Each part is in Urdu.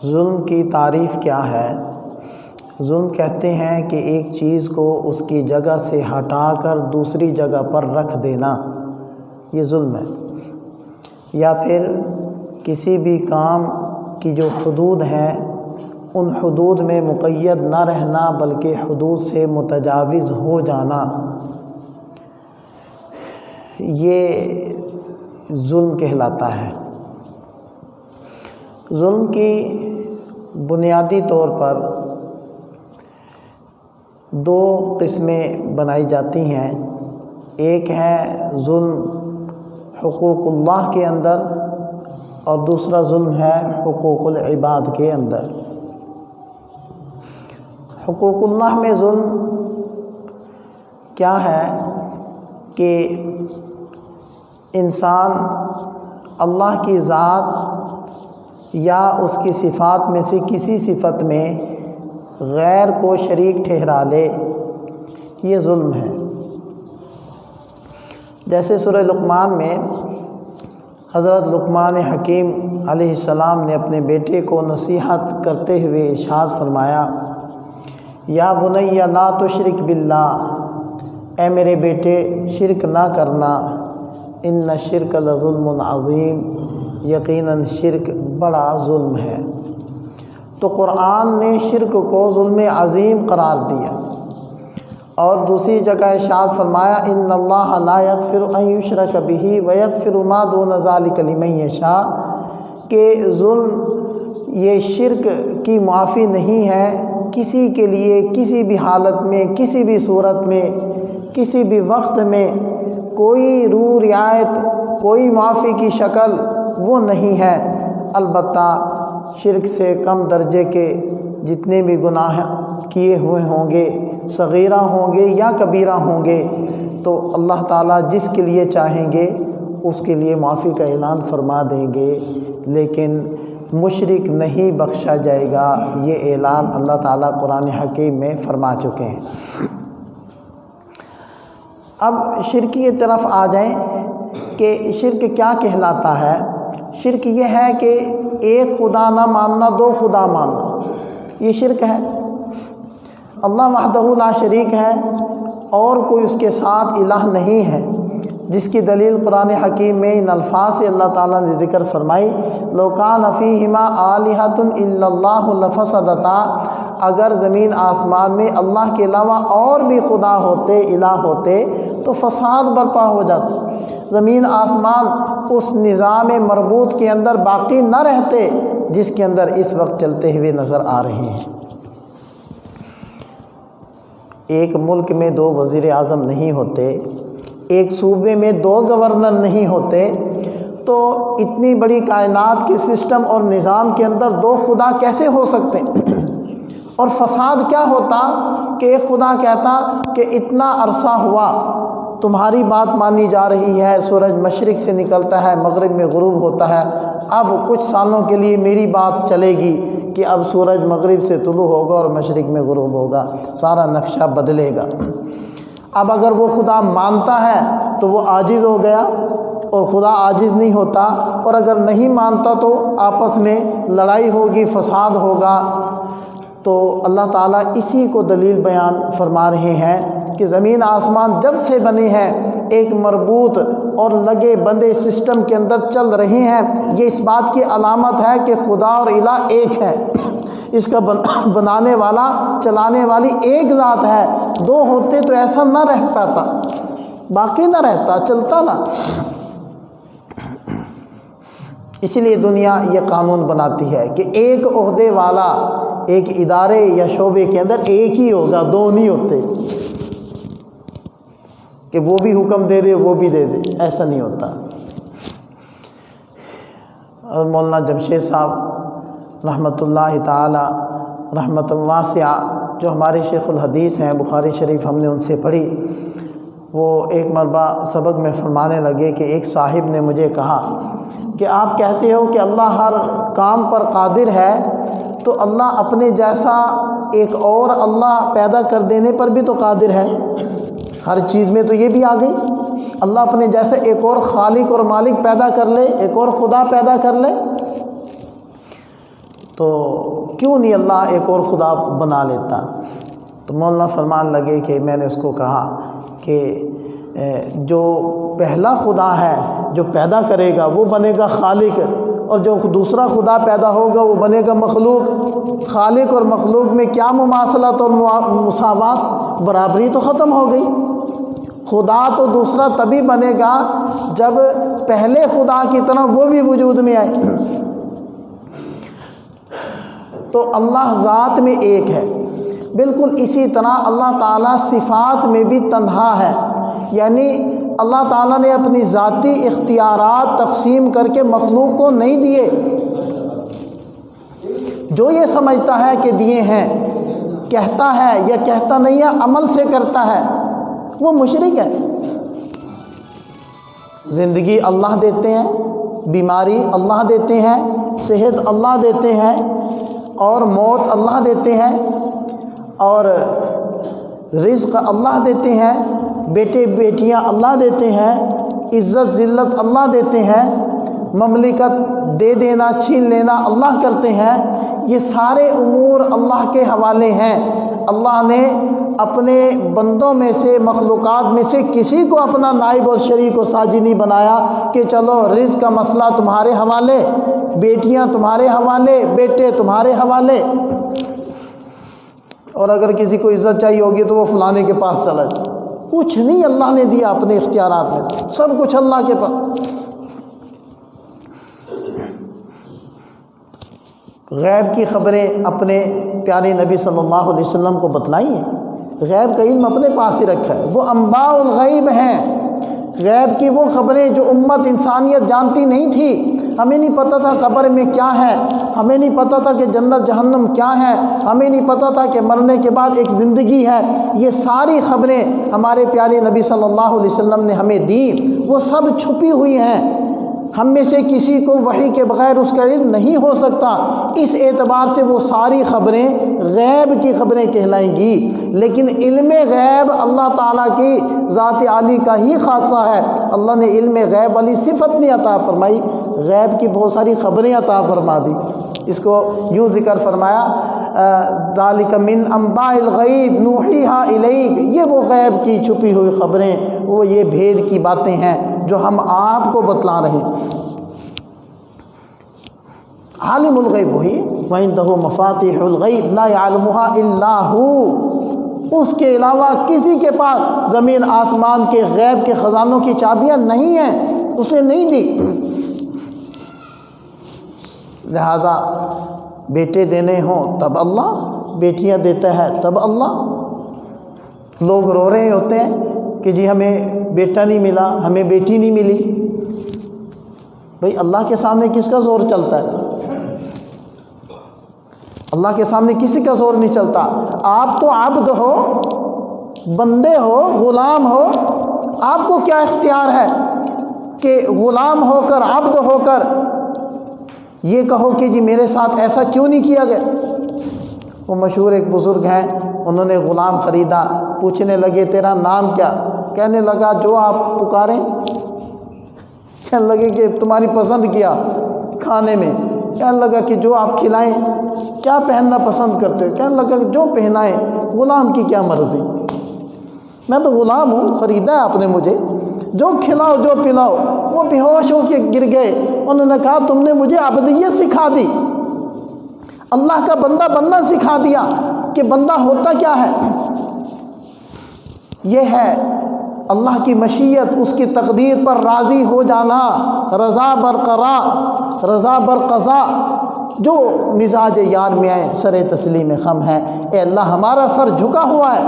ظلم کی تعریف کیا ہے؟ ظلم کہتے ہیں کہ ایک چیز کو اس کی جگہ سے ہٹا کر دوسری جگہ پر رکھ دینا، یہ ظلم ہے۔ یا پھر کسی بھی کام کی جو حدود ہیں ان حدود میں مقید نہ رہنا بلکہ حدود سے متجاوز ہو جانا، یہ ظلم کہلاتا ہے۔ ظلم کی بنیادی طور پر دو قسمیں بنائی جاتی ہیں، ایک ہے ظلم حقوق اللہ کے اندر اور دوسرا ظلم ہے حقوق العباد کے اندر۔ حقوق اللہ میں ظلم کیا ہے کہ انسان اللہ کی ذات یا اس کی صفات میں سے کسی صفت میں غیر کو شریک ٹھہرا لے، یہ ظلم ہے۔ جیسے سورہ لقمان میں حضرت لقمان حکیم علیہ السلام نے اپنے بیٹے کو نصیحت کرتے ہوئے ارشاد فرمایا، یا بنی لا تشرک باللہ، اے میرے بیٹے شرک نہ کرنا، ان الشرک لظلم عظیم، یقیناً شرک بڑا ظلم ہے۔ تو قرآن نے شرک کو ظلم عظیم قرار دیا، اور دوسری جگہ ارشاد فرمایا، ان اللہ لا یغفر ان یشرک بہ ویغفر ما دون ذلک لمن یشاء، کہ ظلم یہ شرک کی معافی نہیں ہے کسی کے لیے، کسی بھی حالت میں، کسی بھی صورت میں، کسی بھی وقت میں، کوئی روح رعایت، کوئی معافی کی شکل وہ نہیں ہے۔ البتہ شرک سے کم درجے کے جتنے بھی گناہ کیے ہوئے ہوں گے، صغیرہ ہوں گے یا کبیرہ ہوں گے، تو اللہ تعالیٰ جس کے لیے چاہیں گے اس کے لیے معافی کا اعلان فرما دیں گے، لیکن مشرک نہیں بخشا جائے گا، یہ اعلان اللہ تعالیٰ قرآن حکیم میں فرما چکے ہیں۔ اب شرک کی طرف آ جائیں کہ شرک کیا کہلاتا ہے۔ شرک یہ ہے کہ ایک خدا نہ ماننا، دو خدا ماننا، یہ شرک ہے۔ اللہ وحدہ لا شریک ہے اور کوئی اس کے ساتھ الہ نہیں ہے، جس کی دلیل قرآن حکیم میں ان الفاظ سے اللہ تعالیٰ نے ذکر فرمائی، لو کان فیہما آلہۃ الا اللہ لفسدتا، اگر زمین آسمان میں اللہ کے علاوہ اور بھی خدا ہوتے، الہ ہوتے تو فساد برپا ہو جاتا، زمین آسمان اس نظام مربوط کے اندر باقی نہ رہتے جس کے اندر اس وقت چلتے ہوئے نظر آ رہے ہیں۔ ایک ملک میں دو وزیر اعظم نہیں ہوتے، ایک صوبے میں دو گورنر نہیں ہوتے، تو اتنی بڑی کائنات کے سسٹم اور نظام کے اندر دو خدا کیسے ہو سکتے؟ اور فساد کیا ہوتا کہ ایک خدا کہتا کہ اتنا عرصہ ہوا تمہاری بات مانی جا رہی ہے، سورج مشرق سے نکلتا ہے مغرب میں غروب ہوتا ہے، اب کچھ سالوں کے لیے میری بات چلے گی کہ اب سورج مغرب سے طلوع ہوگا اور مشرق میں غروب ہوگا، سارا نقشہ بدلے گا۔ اب اگر وہ خدا مانتا ہے تو وہ عاجز ہو گیا، اور خدا عاجز نہیں ہوتا، اور اگر نہیں مانتا تو آپس میں لڑائی ہوگی، فساد ہوگا۔ تو اللہ تعالیٰ اسی کو دلیل بیان فرما رہے ہیں کہ زمین آسمان جب سے بنے ہیں ایک مربوط اور لگے بندے سسٹم کے اندر چل رہے ہیں، یہ اس بات کی علامت ہے کہ خدا اور الہ ایک ہے، اس کا بنانے والا، چلانے والی ایک ذات ہے۔ دو ہوتے تو ایسا نہ رہ پاتا، باقی نہ رہتا، چلتا نہ۔ اسی لیے دنیا یہ قانون بناتی ہے کہ ایک عہدے والا ایک ادارے یا شعبے کے اندر ایک ہی ہوگا، دو نہیں ہوتے کہ وہ بھی حکم دے دے وہ بھی دے دے، ایسا نہیں ہوتا۔ اور مولانا جمشید صاحب رحمۃ اللہ تعالی رحمۃ واسعہ جو ہمارے شیخ الحدیث ہیں، بخاری شریف ہم نے ان سے پڑھی، وہ ایک مرتبہ سبق میں فرمانے لگے کہ ایک صاحب نے مجھے کہا کہ آپ کہتے ہو کہ اللہ ہر کام پر قادر ہے، تو اللہ اپنے جیسا ایک اور اللہ پیدا کر دینے پر بھی تو قادر ہے، ہر چیز میں تو یہ بھی آ گئی، اللہ اپنے جیسے ایک اور خالق اور مالک پیدا کر لے، ایک اور خدا پیدا کر لے۔ تو کیوں نہیں اللہ ایک اور خدا بنا لیتا؟ تو مولانا فرمان لگے کہ میں نے اس کو کہا کہ جو پہلا خدا ہے جو پیدا کرے گا وہ بنے گا خالق، اور جو دوسرا خدا پیدا ہوگا وہ بنے گا مخلوق۔ خالق اور مخلوق میں کیا مماثلت اور مساوات؟ برابری تو ختم ہو گئی۔ خدا تو دوسرا تبھی بنے گا جب پہلے خدا کی طرح وہ بھی وجود میں آئے۔ تو اللہ ذات میں ایک ہے، بالکل اسی طرح اللہ تعالیٰ صفات میں بھی تنہا ہے، یعنی اللہ تعالیٰ نے اپنی ذاتی اختیارات تقسیم کر کے مخلوق کو نہیں دیے۔ جو یہ سمجھتا ہے کہ دیے ہیں، کہتا ہے یا کہتا نہیں ہے، عمل سے کرتا ہے، وہ مشرک ہے۔ زندگی اللہ دیتے ہیں، بیماری اللہ دیتے ہیں، صحت اللہ دیتے ہیں، اور موت اللہ دیتے ہیں، اور رزق اللہ دیتے ہیں، بیٹے بیٹیاں اللہ دیتے ہیں، عزت ذلت اللہ دیتے ہیں، مملکت دے دینا چھین لینا اللہ کرتے ہیں۔ یہ سارے امور اللہ کے حوالے ہیں۔ اللہ نے اپنے بندوں میں سے، مخلوقات میں سے کسی کو اپنا نائب اور شریک و ساجی نہیں بنایا کہ چلو رزق کا مسئلہ تمہارے حوالے، بیٹیاں تمہارے حوالے، بیٹے تمہارے حوالے، اور اگر کسی کو عزت چاہیے ہوگی تو وہ فلانے کے پاس چلا جائے۔ کچھ نہیں اللہ نے دیا اپنے اختیارات میں، سب کچھ اللہ کے پاس۔ غیب کی خبریں اپنے پیارے نبی صلی اللہ علیہ وسلم کو بتلائی ہیں۔ غیب کا علم اپنے پاس ہی رکھا ہے، وہ انباء الغیب ہیں۔ غیب کی وہ خبریں جو امت انسانیت جانتی نہیں تھی۔ ہمیں نہیں پتہ تھا قبر میں کیا ہے، ہمیں نہیں پتہ تھا کہ جنت جہنم کیا ہے، ہمیں نہیں پتہ تھا کہ مرنے کے بعد ایک زندگی ہے۔ یہ ساری خبریں ہمارے پیارے نبی صلی اللہ علیہ وسلم نے ہمیں دی، وہ سب چھپی ہوئی ہیں۔ ہم میں سے کسی کو وحی کے بغیر اس کا علم نہیں ہو سکتا۔ اس اعتبار سے وہ ساری خبریں غیب کی خبریں کہلائیں گی، لیکن علم غیب اللہ تعالیٰ کی ذات عالی کا ہی خاصہ ہے۔ اللہ نے علم غیب والی صفت نہیں عطا فرمائی، غیب کی بہت ساری خبریں عطا فرما دی۔ اس کو یوں ذکر فرمایا، ذالک من انباء الغیب نوحیہا الیک، یہ وہ غیب کی چھپی ہوئی خبریں، وہ یہ بھید کی باتیں ہیں جو ہم آپ کو بتلا رہے ہیں۔ عالم الغیب وہی، وعندہ مفاتیح الغیب لا یعلمها الا هو، اس کے علاوہ کسی کے پاس زمین آسمان کے غیب کے خزانوں کی چابیاں نہیں ہیں، اس نے نہیں دی۔ لہذا بیٹے دینے ہوں تب اللہ، بیٹیاں دیتا ہے تب اللہ۔ لوگ رو رہے ہوتے ہیں کہ جی ہمیں بیٹا نہیں ملا، ہمیں بیٹی نہیں ملی۔ بھئی اللہ کے سامنے کس کا زور چلتا ہے؟ اللہ کے سامنے کسی کا زور نہیں چلتا۔ آپ تو عبد ہو، بندے ہو، غلام ہو، آپ کو کیا اختیار ہے کہ غلام ہو کر، عبد ہو کر یہ کہو کہ جی میرے ساتھ ایسا کیوں نہیں کیا گیا؟ وہ مشہور ایک بزرگ ہیں، انہوں نے غلام خریدا، پوچھنے لگے تیرا نام کیا؟ کہنے لگا جو آپ پکاریں۔ کہنے لگے کہ تمہاری پسند کیا کھانے میں؟ کہنے لگا کہ جو آپ کھلائیں۔ کیا پہننا پسند کرتے ہو؟ کہنے لگا جو پہنائیں، غلام کی کیا مرضی، میں تو غلام ہوں، خریدا ہے آپ نے مجھے، جو کھلاؤ جو پلاؤ۔ وہ بے ہوش ہو کے گر گئے۔ انہوں نے کہا تم نے مجھے عبدیت سکھا دی، اللہ کا بندہ بننا سکھا دیا کہ بندہ ہوتا کیا ہے۔ یہ ہے اللہ کی مشیت، اس کی تقدیر پر راضی ہو جانا، رضا برقرار، رضا برقضا۔ جو مزاج یار میں آئے سر تسلیم خم ہے، اے اللہ ہمارا سر جھکا ہوا ہے،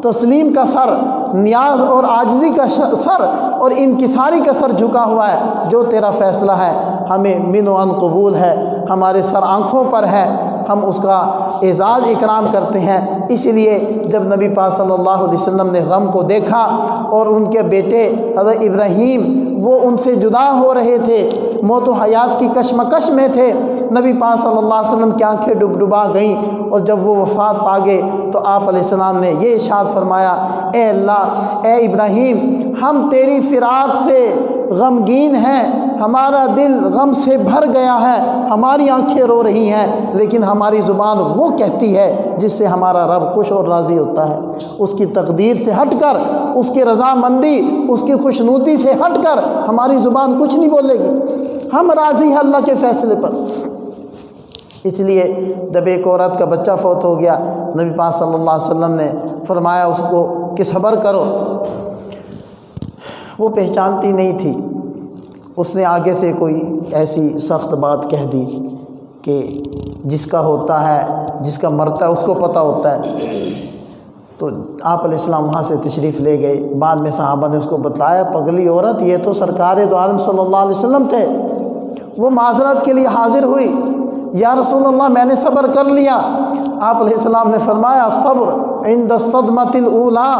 تسلیم کا سر، نیاز اور عاجزی کا سر اور انکساری کا سر جھکا ہوا ہے۔ جو تیرا فیصلہ ہے ہمیں من و عن قبول ہے، ہمارے سر آنکھوں پر ہے، ہم اس کا اعزاز اکرام کرتے ہیں۔ اس لیے جب نبی پاک صلی اللہ علیہ وسلم نے غم کو دیکھا اور ان کے بیٹے حضرت ابراہیم وہ ان سے جدا ہو رہے تھے، موت و حیات کی کشمکش میں تھے، نبی پاک صلی اللہ علیہ وسلم کی آنکھیں ڈبا گئیں، اور جب وہ وفات پا گئے تو آپ علیہ السلام نے یہ ارشاد فرمایا، اے اللہ، اے ابراہیم، ہم تیری فراق سے غمگین ہیں، ہمارا دل غم سے بھر گیا ہے، ہماری آنکھیں رو رہی ہیں، لیکن ہماری زبان وہ کہتی ہے جس سے ہمارا رب خوش اور راضی ہوتا ہے۔ اس کی تقدیر سے ہٹ کر، اس کی رضامندی، اس کی خوشنودی سے ہٹ کر ہماری زبان کچھ نہیں بولے گی۔ ہم راضی ہیں اللہ کے فیصلے پر۔ اس لیے جب ایک عورت کا بچہ فوت ہو گیا، نبی پاک صلی اللہ علیہ وسلم نے فرمایا اس کو کہ صبر کرو۔ وہ پہچانتی نہیں تھی، اس نے آگے سے کوئی ایسی سخت بات کہہ دی کہ جس کا ہوتا ہے، جس کا مرتا ہے اس کو پتہ ہوتا ہے۔ تو آپ علیہ السلام وہاں سے تشریف لے گئے۔ بعد میں صحابہ نے اس کو بتلایا، پگلی عورت یہ تو سرکار دو عالم صلی اللہ علیہ وسلم تھے۔ وہ معذرت کے لیے حاضر ہوئی، یا رسول اللہ میں نے صبر کر لیا۔ آپ علیہ السلام نے فرمایا صبر عند الصدمۃ الاولی،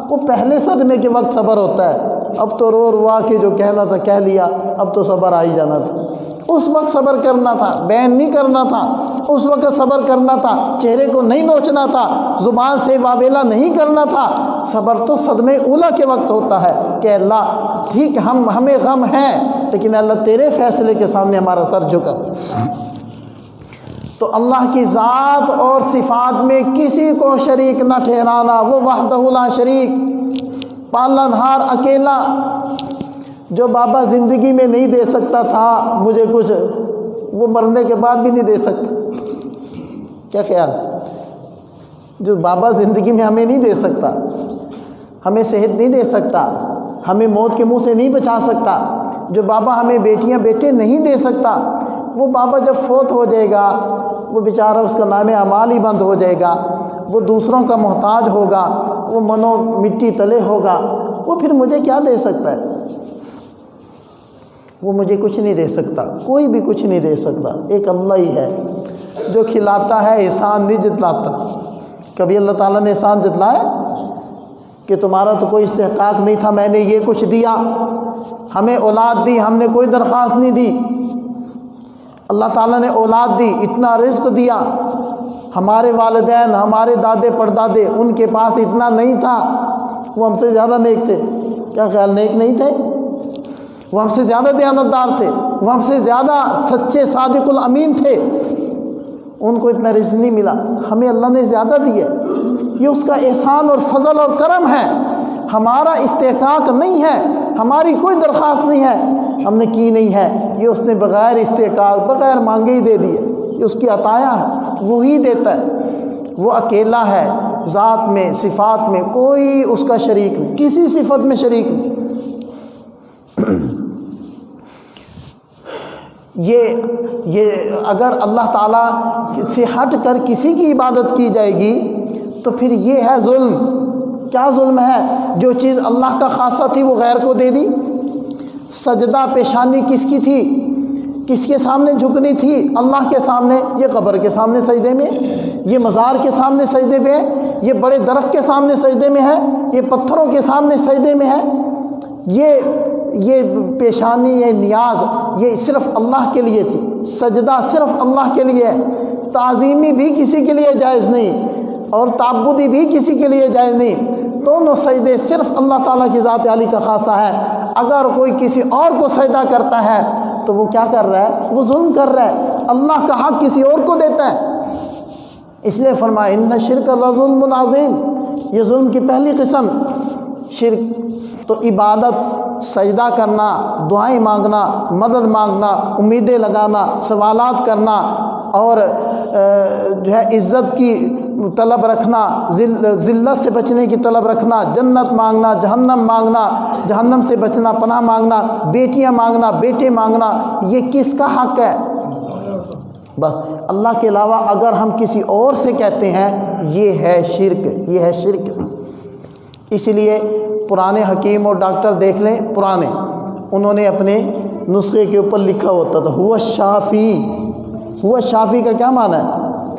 وہ پہلے صدمے کے وقت صبر ہوتا ہے۔ اب تو رو روا کے جو کہنا تھا کہہ لیا، اب تو صبر آ ہی جانا تھا۔ اس وقت صبر کرنا تھا، بین نہیں کرنا تھا، اس وقت صبر کرنا تھا، چہرے کو نہیں نوچنا تھا، زبان سے واویلا نہیں کرنا تھا۔ صبر تو صدمے اولا کے وقت ہوتا ہے کہ اللہ ٹھیک ہمیں غم ہے، لیکن اللہ تیرے فیصلے کے سامنے ہمارا سر جھکا۔ تو اللہ کی ذات اور صفات میں کسی کو شریک نہ ٹھہرانا، وہ وحدہ لا شریک، پالنہار اکیلا۔ جو بابا زندگی میں نہیں دے سکتا تھا مجھے کچھ، وہ مرنے کے بعد بھی نہیں دے سکتا۔ کیا خیال؟ جو بابا زندگی میں ہمیں نہیں دے سکتا، ہمیں صحت نہیں دے سکتا، ہمیں موت کے منہ سے نہیں بچا سکتا، جو بابا ہمیں بیٹیاں بیٹے نہیں دے سکتا، وہ بابا جب فوت ہو جائے گا، وہ بیچارہ اس کا نام اعمال ہی بند ہو جائے گا، وہ دوسروں کا محتاج ہوگا، وہ منو مٹی تلے ہوگا، وہ پھر مجھے کیا دے سکتا ہے؟ وہ مجھے کچھ نہیں دے سکتا، کوئی بھی کچھ نہیں دے سکتا، ایک اللہ ہی ہے جو کھلاتا ہے، احسان نہیں جتلاتا۔ کبھی اللہ تعالیٰ نے احسان جتلایا کہ تمہارا تو کوئی استحقاق نہیں تھا، میں نے یہ کچھ دیا، ہمیں اولاد دی، ہم نے کوئی درخواست نہیں دی۔ اللہ تعالیٰ نے اولاد دی، اتنا رزق دیا۔ ہمارے والدین، ہمارے دادے پردادے، ان کے پاس اتنا نہیں تھا، وہ ہم سے زیادہ نیک تھے۔ کیا خیال؟ نیک نہیں تھے؟ وہ ہم سے زیادہ دیانتدار تھے، وہ ہم سے زیادہ سچے صادق الامین تھے، ان کو اتنا رزق نہیں ملا، ہمیں اللہ نے زیادہ دیا۔ یہ اس کا احسان اور فضل اور کرم ہے، ہمارا استحقاق نہیں ہے، ہماری کوئی درخواست نہیں ہے، ہم نے کی نہیں ہے، یہ اس نے بغیر استحقاق، بغیر مانگے ہی دے دیے۔ یہ اس کی عطایا ہے، وہی دیتا ہے، وہ اکیلا ہے، ذات میں صفات میں کوئی اس کا شریک نہیں، کسی صفت میں شریک نہیں۔ یہ اگر اللہ تعالیٰ سے ہٹ کر کسی کی عبادت کی جائے گی تو پھر یہ ہے ظلم۔ کیا ظلم ہے؟ جو چیز اللہ کا خاصہ تھی وہ غیر کو دے دی۔ سجدہ پیشانی کس کی تھی؟ کس کے سامنے جھکنی تھی؟ اللہ کے سامنے۔ یہ قبر کے سامنے سجدے میں، یہ مزار کے سامنے سجدے میں ہے، یہ بڑے درخت کے سامنے سجدے میں ہے، یہ پتھروں کے سامنے سجدے میں ہے۔ یہ پیشانی، یہ نیاز، یہ صرف اللہ کے لیے تھی۔ سجدہ صرف اللہ کے لیے ہے، تعظیمی بھی کسی کے لیے جائز نہیں اور تعبدی بھی کسی کے لیے جائز نہیں۔ دونوں سجدے صرف اللہ تعالیٰ کی ذات عالی کا خاصہ ہے۔ اگر کوئی کسی اور کو سجدہ کرتا ہے تو وہ کیا کر رہا ہے؟ وہ ظلم کر رہا ہے، اللہ کا حق کسی اور کو دیتا ہے۔ اس لیے فرمایا ان الشرک لظلم عظیم، یہ ظلم کی پہلی قسم شرک۔ تو عبادت، سجدہ کرنا، دعائیں مانگنا، مدد مانگنا، امیدیں لگانا، سوالات کرنا، اور جو ہے عزت کی طلب رکھنا، ذلت سے بچنے کی طلب رکھنا، جنت مانگنا، جہنم مانگنا، جہنم سے بچنا، پناہ مانگنا، بیٹیاں مانگنا، بیٹے مانگنا، یہ کس کا حق ہے؟ بس اللہ کے علاوہ اگر ہم کسی اور سے کہتے ہیں یہ ہے شرک، یہ ہے شرک۔ اسی لیے پرانے حکیم اور ڈاکٹر دیکھ لیں، پرانے، انہوں نے اپنے نسخے کے اوپر لکھا ہوتا تھا ہوا شافی۔ ہوا شافی کا کیا معنی ہے؟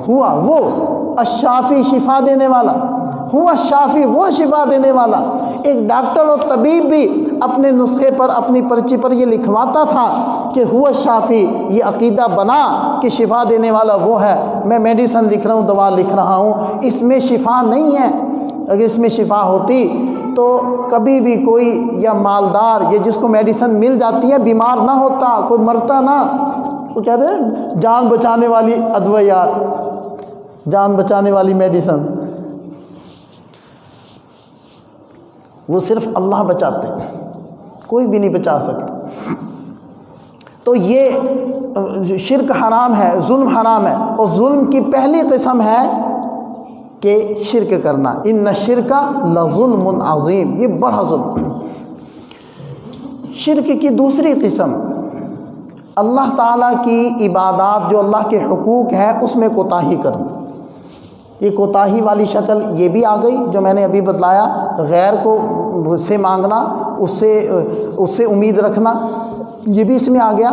ہوا وہ، الشافی شفا دینے والا، ہوا شافی وہ شفا دینے والا۔ ایک ڈاکٹر اور طبیب بھی اپنے نسخے پر، اپنی پرچی پر یہ لکھواتا تھا کہ ہوا شافی، یہ عقیدہ بنا کہ شفا دینے والا وہ ہے۔ میں میڈیسن لکھ رہا ہوں، دوا لکھ رہا ہوں، اس میں شفا نہیں ہے۔ اگر اس میں شفا ہوتی تو کبھی بھی کوئی یا مالدار یا جس کو میڈیسن مل جاتی ہے بیمار نہ ہوتا، کوئی مرتا نہ، وہ کہتے ہیں جان بچانے والی ادویات، جان بچانے والی میڈیسن، وہ صرف اللہ بچاتے ہیں، کوئی بھی نہیں بچا سکتا۔ تو یہ شرک حرام ہے، ظلم حرام ہے، اور ظلم کی پہلی قسم ہے کہ شرک کرنا، ان الشرک لظلم عظیم، یہ بڑا ظلم۔ شرک کی دوسری قسم اللہ تعالیٰ کی عبادات جو اللہ کے حقوق ہیں اس میں کوتاہی کرنا، یہ کوتاہی والی شکل یہ بھی آ گئی جو میں نے ابھی بتلایا، غیر کو سے مانگنا، اس سے امید رکھنا، یہ بھی اس میں آ گیا۔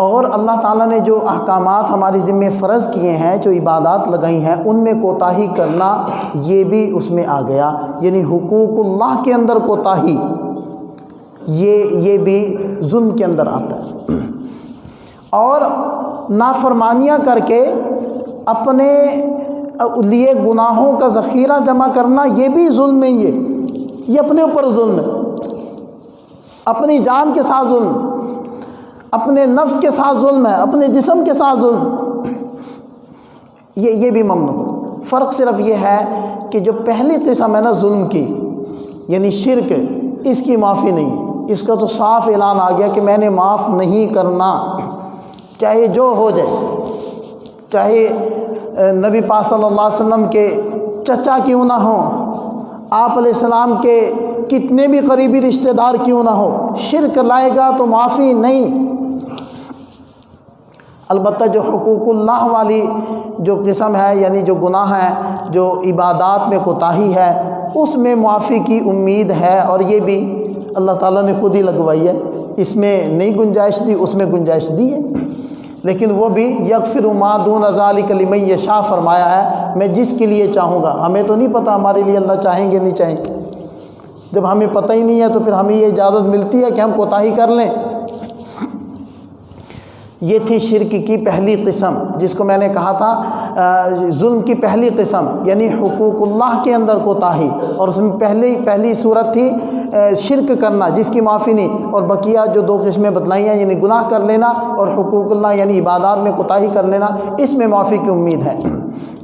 اور اللہ تعالیٰ نے جو احکامات ہمارے ذمہ فرض کیے ہیں، جو عبادات لگائی ہیں، ان میں کوتاہی کرنا یہ بھی اس میں آ گیا، یعنی حقوق اللہ کے اندر کوتاہی، یہ بھی ظلم کے اندر آتا ہے۔ اور نافرمانیاں کر کے اپنے لیے گناہوں کا ذخیرہ جمع کرنا، یہ بھی ظلم ہے، یہ اپنے اوپر ظلم ہے، اپنی جان کے ساتھ ظلم، اپنے نفس کے ساتھ ظلم ہے، اپنے جسم کے ساتھ ظلم، یہ بھی ممنوع۔ فرق صرف یہ ہے کہ جو پہلی قسم ہے نا ظلم کی، یعنی شرک، اس کی معافی نہیں، اس کا تو صاف اعلان آ گیا کہ میں نے معاف نہیں کرنا، چاہے جو ہو جائے، چاہے نبی پاک صلی اللہ علیہ وسلم کے چچا کیوں نہ ہوں، آپ علیہ السلام کے کتنے بھی قریبی رشتہ دار کیوں نہ ہو، شرک لائے گا تو معافی نہیں۔ البتہ جو حقوق اللہ والی جو قسم ہے، یعنی جو گناہ ہے، جو عبادات میں کوتاہی ہے، اس میں معافی کی امید ہے، اور یہ بھی اللہ تعالیٰ نے خود ہی لگوائی ہے، اس میں نہیں گنجائش دی، اس میں گنجائش دی ہے، لیکن وہ بھی یغفر ما دون ذلک لمن یشاء فرمایا ہے، میں جس کے لیے چاہوں گا۔ ہمیں تو نہیں پتہ ہمارے لیے اللہ چاہیں گے نہیں چاہیں گے، جب ہمیں پتہ ہی نہیں ہے تو پھر ہمیں یہ اجازت ملتی ہے کہ ہم کوتاہی کر لیں۔ یہ تھی شرک کی پہلی قسم، جس کو میں نے کہا تھا ظلم کی پہلی قسم، یعنی حقوق اللہ کے اندر کوتاہی، اور اس میں پہلی صورت تھی شرک کرنا جس کی معافی نہیں، اور بقیہ جو دو قسمیں بتلائی ہیں، یعنی گناہ کر لینا اور حقوق اللہ یعنی عبادات میں کوتاہی کر لینا، اس میں معافی کی امید ہے۔